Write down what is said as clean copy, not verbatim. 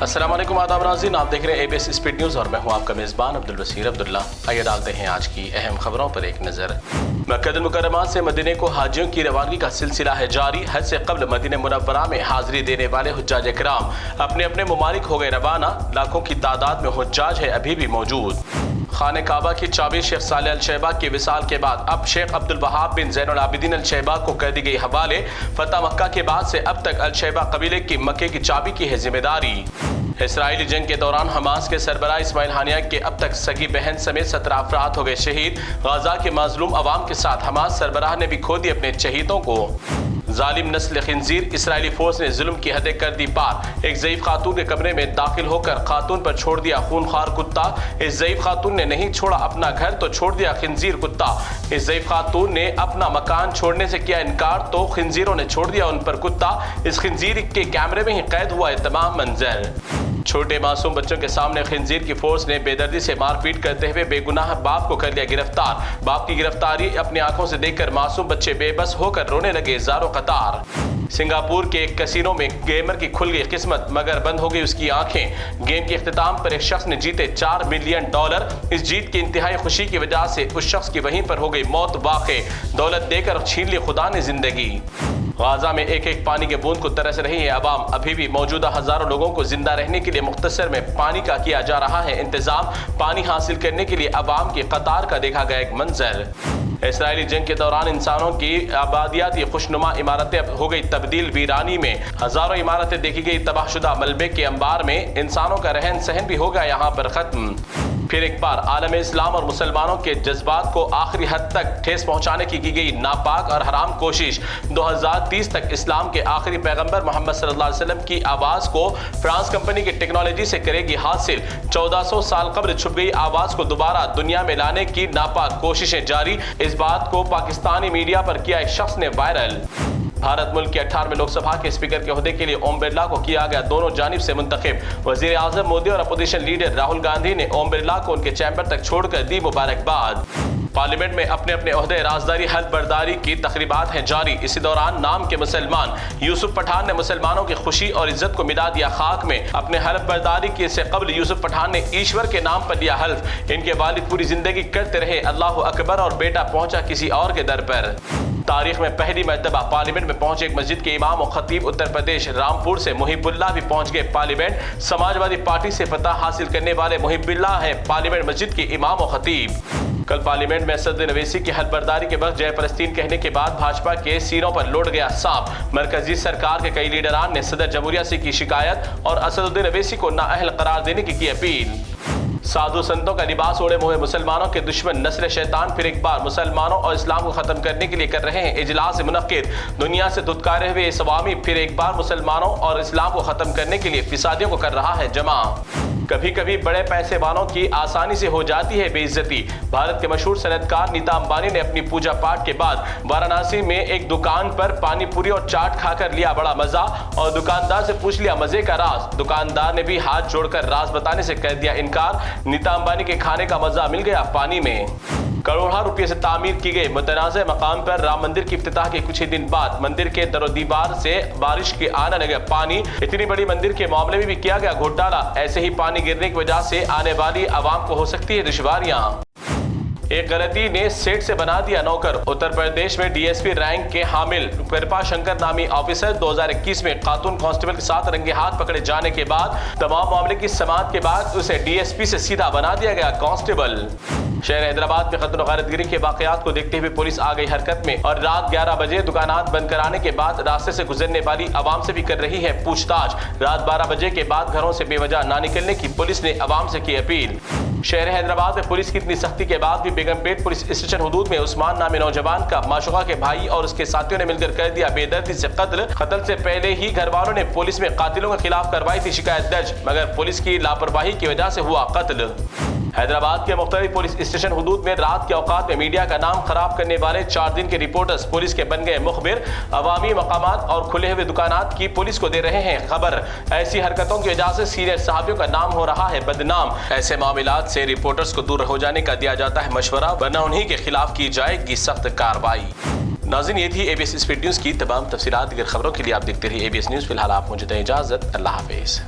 अस्सलाम वालेकुम, आदाब नाज़रीन, आप देख रहे हैं ABS स्पीड न्यूज़ और मैं हूं आपका मेज़बान अब्दुल बसीर अब्दुल्ला। आइए डालते हैं आज की अहम खबरों पर एक नज़र। मक्का मुकर्रमा से मदीने को हाजियों की रवानगी का सिलसिला है जारी। हज से कबल मदीना मुनव्वरा में हाजिरी देने वाले हुज्जाज इकराम अपने अपने ममालिक हो गए रवाना। लाखों की तादाद में हुज्जाज है अभी भी मौजूद। खाने काबा की चाबी शेख सालेह अल शैबा के विसाल के बाद अब शेख अब्दुल वहाब बिन ज़ैनुल आबिदीन अल शैबा को कर दी गई हवाले। फतह मक्का के बाद से अब तक अल शैबा कबीले की मक्के की चाबी की है जिम्मेदारी। इसराइली जंग के दौरान हमास के सरबराह इस्माइल हानिया के अब तक सगी बहन समेत 17 अफराद हो गए शहीद। गाजा के मजलूम अवाम के साथ हमास सरबराह ने भी खो दिए अपने शहीदों को। जालिम नस्ल खिंजीर, इसराइली फोर्स ने जुल्म की हदें कर दी पार। एक ज़ईफ खातून के कमरे में दाखिल होकर खातून पर छोड़ दिया खूनखार कुत्ता। इस ज़ईफ खातून ने नहीं छोड़ा अपना घर तो छोड़ दिया खिंजीर कुत्ता। इस ज़ईफ खातून ने अपना मकान छोड़ने से किया इनकार तो खिंजीरों ने छोड़ दिया उन पर कुत्ता। इस खिंजीर के कैमरे में ही कैद हुआ है तमाम मंजर। छोटे मासूम बच्चों के सामने खिंजीर की फोर्स ने बेदर्दी से मारपीट करते हुए बेगुनाह बाप को कर लिया गिरफ्तार। बाप की गिरफ्तारी अपनी आंखों से देखकर मासूम बच्चे बेबस होकर रोने लगे ज़ारो कतार। सिंगापुर के एक कैसीनो में गेमर की खुल गई किस्मत मगर बंद हो गई उसकी आंखें। गेम के इख्तिताम पर एक शख्स ने जीते $4 मिलियन। इस जीत की इंतहाई खुशी की वजह से उस शख्स की वहीं पर हो गई मौत। वाक़े दौलत देकर छीन ली खुदा ने जिंदगी। गाजा में एक एक पानी के बूंद को तरस रही है अवाम। अभी भी मौजूदा हजारों लोगों को जिंदा रहने के लिए मुख्तसर में पानी का किया जा रहा है इंतजाम। पानी हासिल करने के लिए अवाम की कतार का देखा गया एक मंजर। इसराइली जंग के दौरान इंसानों की आबादियाती खुशनुमा इमारतें हो गई तब्दील वीरानी में। हजारों इमारतें देखी गई तबाहशुदा मलबे के अंबार में। इंसानों का रहन सहन भी हो गया यहाँ पर खत्म। फिर एक बार आलम इस्लाम और मुसलमानों के जज्बात को आखिरी हद तक ठेस पहुंचाने की गई नापाक और हराम कोशिश। 2030 तक इस्लाम के आखिरी पैगंबर मोहम्मद सल्लल्लाहु अलैहि वसल्लम की आवाज को फ्रांस कंपनी की टेक्नोलॉजी से करेगी हासिल। 1400 साल कब्ल छुप गई आवाज को दोबारा दुनिया में लाने की नापाक कोशिशें जारी। इस बात को पाकिस्तानी मीडिया पर किया एक शख्स ने वायरल। भारत मुल्क के 18वें लोकसभा के स्पीकर के ओहदे के लिए ओम बिरला को किया गया दोनों जानिब से मुंतखब। वजीर आजम मोदी और अपोजिशन लीडर राहुल गांधी ने ओम बिरला को उनके चैम्बर तक छोड़कर दी मुबारकबाद। पार्लियामेंट में अपने अपने ओहदे राजदारी हल्फ बर्दारी की तकरीबात हैं जारी। इसी दौरान नाम के मुसलमान यूसुफ पठान ने मुसलमानों की खुशी और इज्जत को मिला दिया खाक में। अपने हल्फ बर्दारी के से कबल यूसुफ पठान ने ईश्वर के नाम पर लिया हल्फ। इनके वालिद पूरी जिंदगी करते रहे अल्लाह अकबर और बेटा पहुंचा किसी और के दर पर। तारीख में पहली मर्तबा पार्लियामेंट में पहुंचे एक मस्जिद के इमाम और खतीब उत्तर प्रदेश रामपुर से मुहिबुल्लाह भी पहुंच गए पार्लियामेंट। समाजवादी पार्टी से फतह हासिल करने वाले मुहिबुल्लाह है पार्लियामेंट मस्जिद के इमाम और खतीब। कल पार्लियामेंट में असद अवैसी की हल्फबर्दारी के वक्त जय फलस्तीन कहने के बाद भाजपा के सीनों पर लौट गया सांप। मरकजी सरकार के कई लीडरान ने सदर जमहूरिया से की शिकायत और असद अवैसी को नाअहल करार देने की अपील। साधु संतों का लिबास ओढ़े हुए मुसलमानों के दुश्मन नस्ल शैतान फिर एक बार मुसलमानों और इस्लाम को खत्म करने के लिए कर रहे हैं इजलास मुनक्किद। दुनिया से दुत्कारे हुए इस अवामी फिर एक बार मुसलमानों और इस्लाम को खत्म करने के लिए फिसादियों को कर रहा है जमा। कभी कभी बड़े पैसे वालों की आसानी से हो जाती है बेइज्जती। भारत के मशहूर सनतकार नीता अंबानी ने अपनी पूजा पाठ के बाद वाराणसी में एक दुकान पर पानी पूरी और चाट खाकर लिया बड़ा मजा और दुकानदार से पूछ लिया मजे का राज। दुकानदार ने भी हाथ जोड़कर राज बताने से कर दिया इनकार। नीता अंबानी के खाने का मजा मिल गया पानी में। करोड़ों रुपए से तामीर की गई मुतनाज़ मकाम पर राम मंदिर की इफ्तिताह के कुछ ही दिन बाद मंदिर के दरो दीवार से बारिश के आने लगा पानी। इतनी बड़ी मंदिर के मामले में भी किया गया घोटाला। ऐसे ही पानी गिरने की वजह से आने वाली आवाम को हो सकती है दुश्वारियां। एक गलती ने सेठ से बना दिया नौकर। उत्तर प्रदेश में डीएसपी रैंक के हामिल कृपा शंकर नामी ऑफिसर 2021 में खातून कांस्टेबल के साथ रंगे हाथ पकड़े जाने के बाद तमाम मामले की समाअत के बाद उसे डीएसपी से सीधा बना दिया गया कांस्टेबल। शहर हैदराबाद में कत्ल गारतगिरी के वाकयात को देखते हुए पुलिस आ गई हरकत में और रात 11 बजे दुकानात बंद कराने के बाद रास्ते से गुजरने वाली आवाम से भी कर रही है पूछताछ। रात 12 बजे के बाद घरों से बेवजह ना निकलने की पुलिस ने आवाम से की अपील। शहर हैदराबाद में पुलिस की इतनी सख्ती के बाद भी बेगमपेट पुलिस स्टेशन हुदूद में उस्मान नामी नौजवान का माशुका के भाई और उसके साथियों ने मिलकर कर दिया बेदर्दी से कत्ल। कत्ल से पहले ही घर वालों ने पुलिस में कातिलों के खिलाफ करवाई थी शिकायत दर्ज मगर पुलिस की लापरवाही की वजह से हुआ कत्ल। हैदराबाद के मुख्तलिफ पुलिस स्टेशन हुदूद में रात के औकात में मीडिया का नाम खराब करने वाले 4 दिन के रिपोर्टर्स पुलिस के बन गए मुखबिर। अवामी मकामात और खुले हुए दुकानात की पुलिस को दे रहे हैं खबर। ऐसी हरकतों की वजह से सीनियर साहबियों का नाम हो रहा है बदनाम। ऐसे मामलात से रिपोर्टर्स को दूर हो जाने का दिया जाता है मशवरा, वरना उन्हीं के खिलाफ की जाएगी सख्त कार्रवाई। नाज़रीन, ये थी ABS स्पीड न्यूज़ की तमाम तफसीलात। दीगर खबरों के लिए आप देखते रहिए ABS न्यूज़। फिलहाल आप मुझे दें इजाज़त। अल्लाह हाफिज़।